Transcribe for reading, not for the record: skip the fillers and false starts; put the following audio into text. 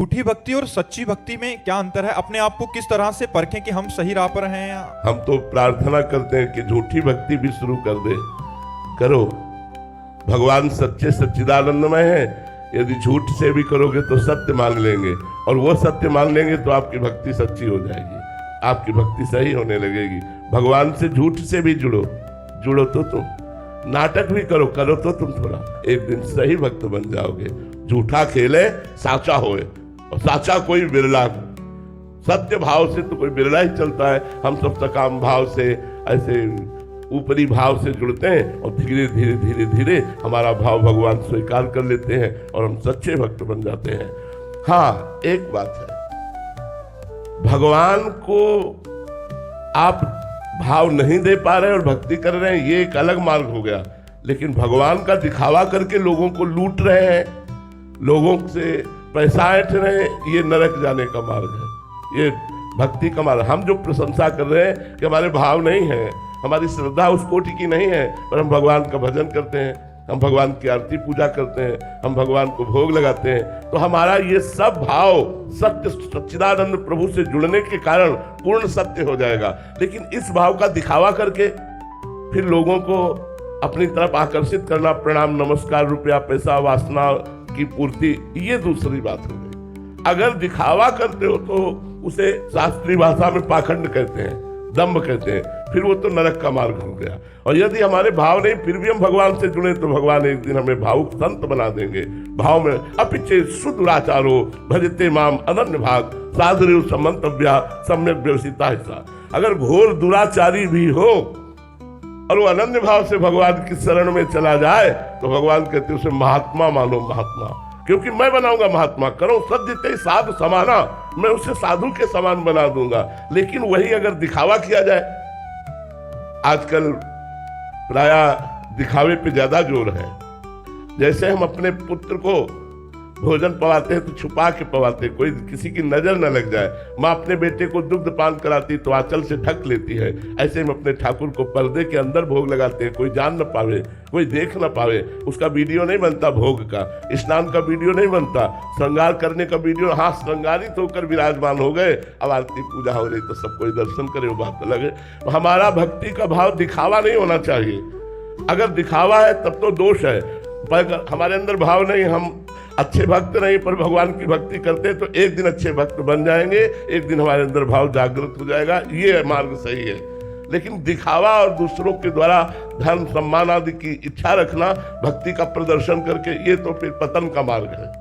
झूठी भक्ति और सच्ची भक्ति में क्या अंतर है? अपने आप को किस तरह से परखें कि हम सही राह पर हैं या? हम तो प्रार्थना करते हैं कि झूठी भक्ति भी शुरू कर दे, करो। भगवान सच्चे सच्चिदानंदमय है। यदि झूठ से भी करोगे तो सत्य मान लेंगे, और वो सत्य मान लेंगे तो आपकी भक्ति सच्ची हो जाएगी, आपकी भक्ति सही होने लगेगी। भगवान से झूठ से भी जुड़ो तो तुम नाटक भी करो तो तुम थोड़ा एक दिन सही भक्त बन जाओगे। झूठा खेले साचा होए, और साचा कोई बिरला। सत्य भाव से तो कोई बिरला ही चलता है। हम सब सकाम भाव से, ऐसे ऊपरी भाव से जुड़ते हैं, और धीरे धीरे धीरे धीरे हमारा भाव भगवान स्वीकार कर लेते हैं और हम सच्चे भक्त बन जाते हैं। हाँ, एक बात है, भगवान को आप भाव नहीं दे पा रहे और भक्ति कर रहे हैं, ये एक अलग मार्ग हो गया। लेकिन भगवान का दिखावा करके लोगों को लूट रहे हैं, लोगों से पैसा ऐंठ रहे हैं, ये नरक जाने का मार्ग है, ये भक्ति का मार्ग। हम जो प्रशंसा कर रहे हैं कि हमारे भाव नहीं है, हमारी श्रद्धा उस कोटि की नहीं है, पर हम भगवान का भजन करते हैं, हम भगवान की आरती पूजा करते हैं, हम भगवान को भोग लगाते हैं, तो हमारा ये सब भाव सत्य सच्चिदानंद प्रभु से जुड़ने के कारण पूर्ण सत्य हो जाएगा। लेकिन इस भाव का दिखावा करके फिर लोगों को अपनी तरफ आकर्षित करना, प्रणाम नमस्कार, रुपया पैसा, वासना की पूर्ति, ये दूसरी बात हो गई। अगर दिखावा करते हो तो उसे शास्त्रीय भाषा में पाखंड कहते हैं, दंभ कहते हैं, फिर वो तो नरक का मार्ग हो गया। और यदि हमारे भाव नहीं, फिर भी हम भगवान से जुड़े, तो भगवान एक दिन हमें भावुक संत बना देंगे। भाव में अपिचे सुदुराचारो भजते माम अनन्य भाग साधु समंतव्या सम्यक व्यवसिता हिस्सा। अगर घोर दुराचारी भी हो और वो अनन्य भाव से भगवान की शरण में चला जाए, तो भगवान कहते उसे महात्मा मानो, महात्मा, क्योंकि मैं बनाऊंगा महात्मा। करो सद्यते साधु समाना, मैं उसे साधु के समान बना दूंगा। लेकिन वही अगर दिखावा किया जाए, आजकल प्रायः दिखावे पे ज्यादा जोर है। जैसे हम अपने पुत्र को भोजन पवाते हैं तो छुपा के पवाते, कोई किसी की नजर न लग जाए। माँ अपने बेटे को दुग्ध पान कराती तो आंचल से ढक लेती है, ऐसे हम अपने ठाकुर को पर्दे के अंदर भोग लगाते हैं, कोई जान न पावे, कोई देख न पावे। उसका वीडियो नहीं बनता, भोग का स्नान का वीडियो नहीं बनता, श्रृंगार करने का वीडियो। हाँ, श्रृंगारित होकर विराजमान हो गए, अब आरती पूजा हो रही तो सब कोई दर्शन करे, वो बात अलग है। हमारा भक्ति का भाव दिखावा नहीं होना चाहिए। अगर दिखावा है तब तो दोष है, पर हमारे अंदर भाव नहीं, हम अच्छे भक्त नहीं पर भगवान की भक्ति करते हैं, तो एक दिन अच्छे भक्त बन जाएंगे, एक दिन हमारे अंदर भाव जागृत हो जाएगा। ये मार्ग सही है। लेकिन दिखावा और दूसरों के द्वारा धन सम्मान आदि की इच्छा रखना, भक्ति का प्रदर्शन करके, ये तो फिर पतन का मार्ग है।